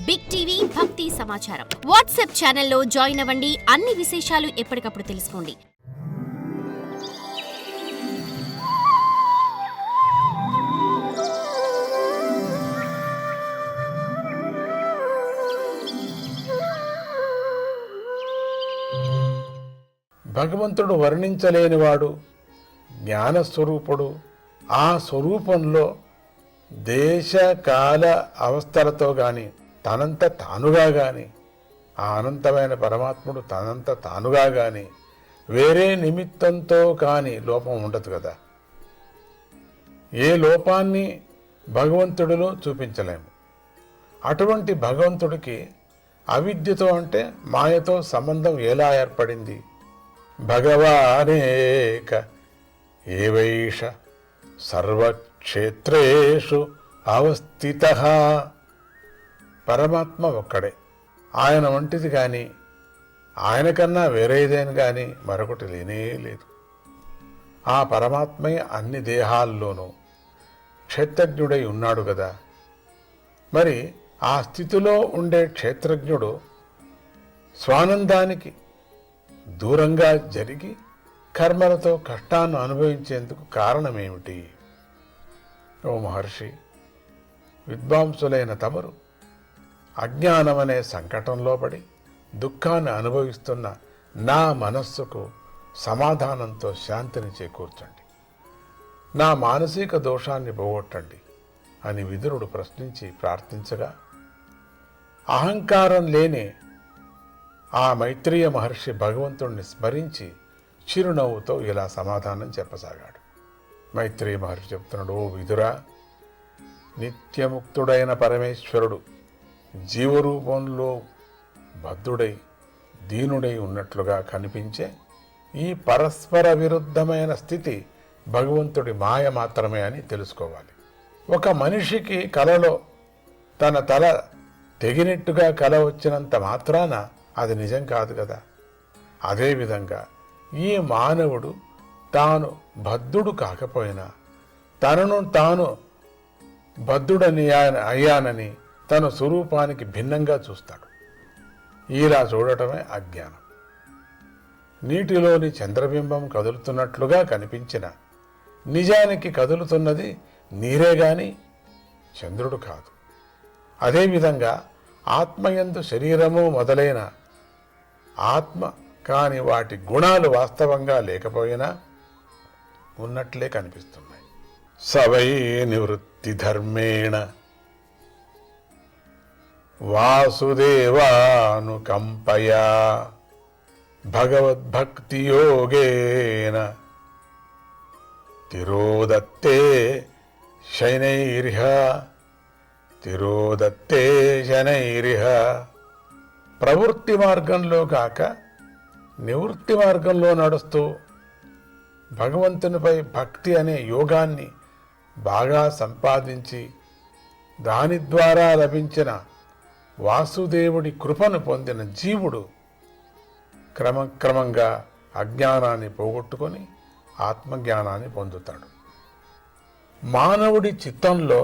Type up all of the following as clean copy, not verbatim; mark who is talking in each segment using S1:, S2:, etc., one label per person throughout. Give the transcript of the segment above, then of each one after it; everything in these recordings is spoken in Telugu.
S1: బిగ్ టీవీ భక్తి సమాచారం వాట్సాప్ ఛానల్లో జాయిన్ అవ్వండి. అన్ని విశేషాలు ఎప్పటికప్పుడు తెలుసుకోండి.
S2: భగవంతుడు వర్ణించలేనివాడు, జ్ఞానస్వరూపుడు. ఆ స్వరూపంలో దేశ కాల అవస్థలతో గాని తనంత తానుగా గాని, ఆ అనంతమైన పరమాత్ముడు తనంత తానుగా గాని వేరే నిమిత్తంతో కాని లోపం ఉండదు కదా. ఏ లోపాన్ని భగవంతుడిలో చూపించలేము. అటువంటి భగవంతుడికి అవిద్యతో అంటే మాయతో సంబంధం ఎలా ఏర్పడింది? భగవానేక ఏవైష సర్వక్షేత్రేషు అవస్థితః. పరమాత్మ ఒక్కడే. ఆయన వంటిది కానీ ఆయన కన్నా వేరేదైన కానీ మరొకటి లేనే లేదు. ఆ పరమాత్మయే అన్ని దేహాల్లోనూ క్షేత్రజ్ఞుడై ఉన్నాడు కదా. మరి ఆ స్థితిలో ఉండే క్షేత్రజ్ఞుడు స్వానందానికి దూరంగా జరిగి కర్మలతో కష్టాన్ని అనుభవించేందుకు కారణమేమిటి? ఓ మహర్షి, విద్వాంసులైన తమరు అజ్ఞానమనే సంకటంలో పడి దుఃఖాన్ని అనుభవిస్తున్న నా మనస్సుకు సమాధానంతో శాంతిని చేకూర్చండి, నా మానసిక దోషాన్ని పోగొట్టండి అని విదురుడు ప్రశ్నించి ప్రార్థించగా, అహంకారం లేని ఆ మైత్రేయ మహర్షి భగవంతుణ్ణి స్మరించి చిరునవ్వుతో ఇలా సమాధానం చెప్పసాగాడు. మైత్రేయ మహర్షి చెప్తున్నాడు, ఓ విదురా, నిత్యముక్తుడైన పరమేశ్వరుడు జీవరూపంలో బద్ధుడై దీనుడై ఉన్నట్లుగా కనిపించే ఈ పరస్పర విరుద్ధమైన స్థితి భగవంతుడి మాయ మాత్రమే అని తెలుసుకోవాలి. ఒక మనిషికి కలలో తన తల తెగినట్టుగా కల వచ్చినంత మాత్రాన అది నిజం కాదు కదా. అదేవిధంగా ఈ మానవుడు తాను బద్ధుడు కాకపోయినా తనను తాను బద్ధుడని అయ్యానని తన స్వరూపానికి భిన్నంగా చూస్తాడు. ఇలా చూడటమే అజ్ఞానం. నీటిలోని చంద్రబింబం కదులుతున్నట్లుగా కనిపించిన నిజానికి కదులుతున్నది నీరే గాని చంద్రుడు కాదు. అదేవిధంగా ఆత్మయందు శరీరము మొదలైన ఆత్మ కాని వాటి గుణాలు వాస్తవంగా లేకపోయినా ఉన్నట్లే కనిపిస్తున్నాయి. సవై నివృత్తి ధర్మేణ వాసుదేవానుకంపయా భగవద్భక్తి యోగేన తిరోదత్తే శనైర్హ తిరోదత్తే శనైర్హ. ప్రవృత్తి మార్గంలో కాక నివృత్తి మార్గంలో నడుస్తూ భగవంతునిపై భక్తి అనే యోగాన్ని బాగా సంపాదించి దాని ద్వారా లభించిన వాసుదేవుడి కృపను పొందిన జీవుడు క్రమక్రమంగా అజ్ఞానాన్ని పోగొట్టుకొని ఆత్మజ్ఞానాన్ని పొందుతాడు. మానవుడి చిత్తంలో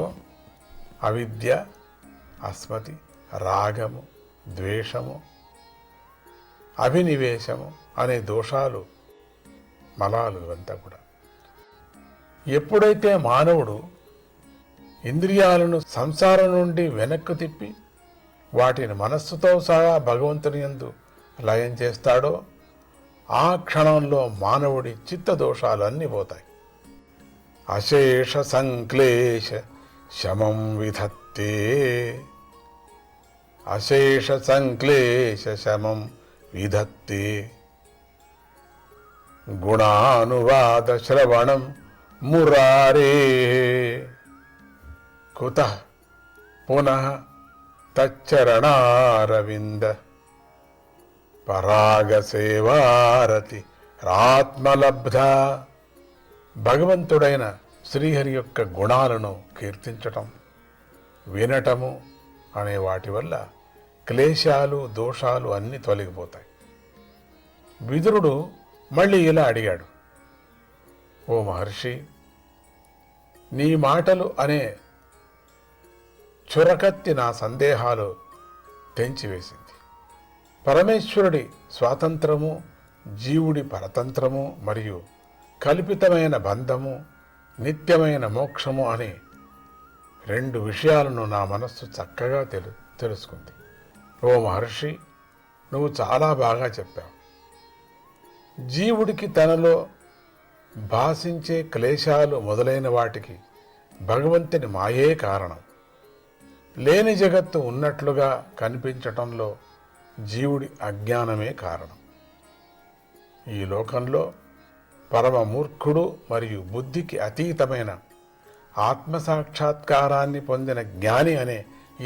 S2: అవిద్య, అస్మతి, రాగము, ద్వేషము, అభినివేశము అనే దోషాలు, మలాలు ఇవంతా కూడా. ఎప్పుడైతే మానవుడు ఇంద్రియాలను సంసారం నుండి వెనక్కు తిప్పి వాటిని మనస్సుతో సహా భగవంతుని యందు లయం చేస్తాడో ఆ క్షణంలో మానవుడి చిత్త దోషాలు అన్నీ పోతాయి. అశేష సంక్లేశ శమం విధత్తే అశేష సంక్లేశ శమం విధత్తే గుణానువాద శ్రవణం మురారే కుతః పునః తచ్చరణారవింద పరాగసేవారతి రాత్మలబ్ధ. భగవంతుడైన శ్రీహరి యొక్క గుణాలను కీర్తించటం, వినటము అనే వాటి వల్ల క్లేశాలు, దోషాలు అన్నీ తొలగిపోతాయి. విదురుడు మళ్ళీ ఇలా అడిగాడు, ఓ మహర్షి, నీ మాటలు అనే చురకత్తి నా సందేహాలు తెంచివేసింది. పరమేశ్వరుడి స్వాతంత్రము, జీవుడి పరతంత్రము మరియు కల్పితమైన బంధము, నిత్యమైన మోక్షము అనే రెండు విషయాలను నా మనస్సు చక్కగా తెలుసుకుంది. ఓ మహర్షి, నువ్వు చాలా బాగా చెప్పావు. జీవుడికి తనలో భాషించే క్లేశాలు మొదలైన వాటికి భగవంతుని మాయే కారణం. లేని జగత్తు ఉన్నట్లుగా కనిపించటంలో జీవుడి అజ్ఞానమే కారణం. ఈ లోకంలో పరమ మూర్ఖుడు మరియు బుద్ధికి అతీతమైన ఆత్మసాక్షాత్కారాన్ని పొందిన జ్ఞాని అనే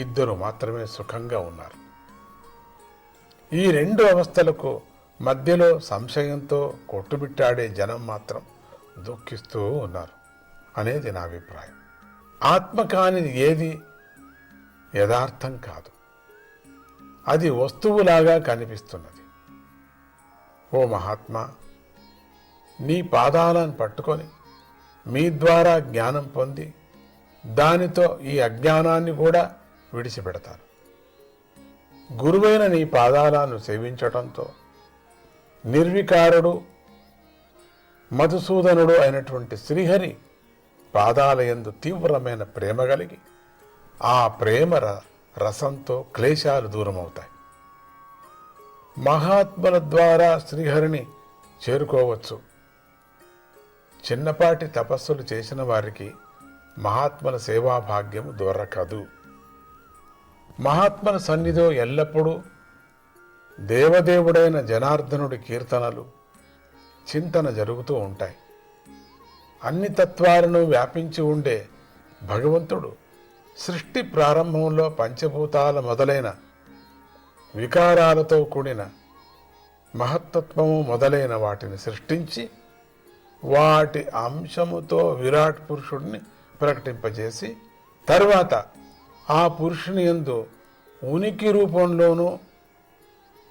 S2: ఇద్దరు మాత్రమే సుఖంగా ఉన్నారు. ఈ రెండు అవస్థలకు మధ్యలో సంశయంతో కొట్టుబిట్టాడే జనం మాత్రం దుఃఖిస్తూ ఉన్నారు అనేది నా అభిప్రాయం. ఆత్మ కానిది ఏది యథార్థం కాదు, అది వస్తువులాగా కనిపిస్తున్నది. ఓ మహాత్మా, నీ పాదాలను పట్టుకొని మీ ద్వారా జ్ఞానం పొంది దానితో ఈ అజ్ఞానాన్ని కూడా విడిచిపెడతాను. గురువైన నీ పాదాలను సేవించటంతో నిర్వికారుడు మధుసూదనుడు అయినటువంటి శ్రీహరి పాదాలయందు తీవ్రమైన ప్రేమ కలిగి ఆ ప్రేమ రసంతో క్లేశాలు దూరమవుతాయి. మహాత్ముల ద్వారా శ్రీహరిని చేరుకోవచ్చు. చిన్నపాటి తపస్సులు చేసిన వారికి మహాత్ముల సేవాభాగ్యము దొరకదు. మహాత్ముల సన్నిధిలో ఎల్లప్పుడూ దేవదేవుడైన జనార్దనుడి కీర్తనలు, చింతన జరుగుతూ ఉంటాయి. అన్ని తత్వాలను వ్యాపించి ఉండే భగవంతుడు సృష్టి ప్రారంభంలో పంచభూతాల మొదలైన వికారాలతో కూడిన మహత్తత్వము మొదలైన వాటిని సృష్టించి వాటి అంశముతో విరాట్ పురుషుడిని ప్రకటింపజేసి తరువాత ఆ పురుషుని యందు ఉనికి రూపంలోనూ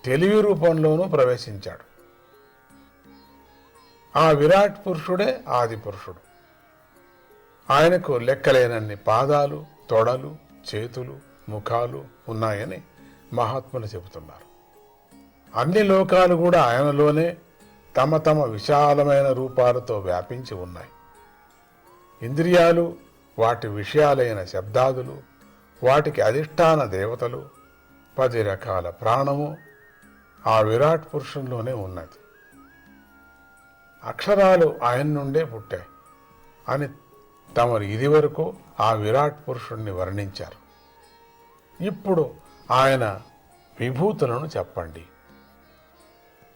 S2: తెలివి రూపంలోనూ ప్రవేశించాడు. ఆ విరాట్ పురుషుడే ఆది పురుషుడు. ఆయనకు లెక్కలేనన్ని పాదాలు, తొడలు, చేతులు, ముఖాలు ఉన్నాయని మహాత్ములు చెబుతున్నారు. అన్ని లోకాలు కూడా ఆయనలోనే తమ తమ విశాలమైన రూపాలతో వ్యాపించి ఉన్నాయి. ఇంద్రియాలు, వాటి విషయాలైన శబ్దాదులు, వాటికి అధిష్టాన దేవతలు, 10 రకాల ప్రాణము ఆ విరాట్ పురుషుల్లోనే ఉన్నది. అక్షరాలు ఆయన నుండే పుట్టాయి అని తమరు ఇదివరకు ఆ విరాట్ పురుషుణ్ణి వర్ణించారు. ఇప్పుడు ఆయన విభూతులను చెప్పండి.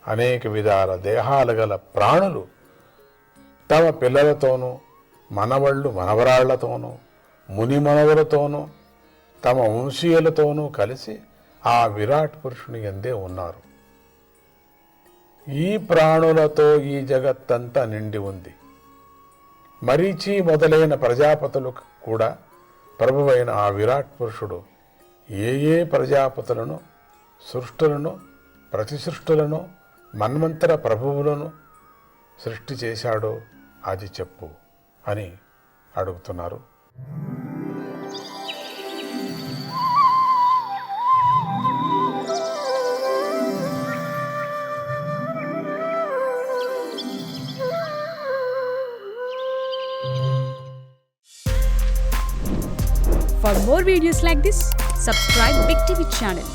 S2: అనేక విధాల దేహాలు గల ప్రాణులు తమ పిల్లలతోనూ, మనవళ్ళు మనవరాళ్లతోనూ, ముని మనవులతోనూ, తమ వంశీయులతోనూ కలిసి ఆ విరాట్ పురుషుని యందే ఉన్నారు. ఈ ప్రాణులతో ఈ జగత్తంతా నిండి ఉంది. మరీచి మొదలైన ప్రజాపతులకు కూడా ప్రభువైన ఆ విరాట్ పురుషుడు ఏ ఏ ప్రజాపతులను, సృష్టులను, ప్రతిసృష్టులను, మన్వంతర ప్రభువులను సృష్టి చేశాడో అది చెప్పు అని అడుగుతున్నారు.
S3: For more videos like this, subscribe Big TV channel.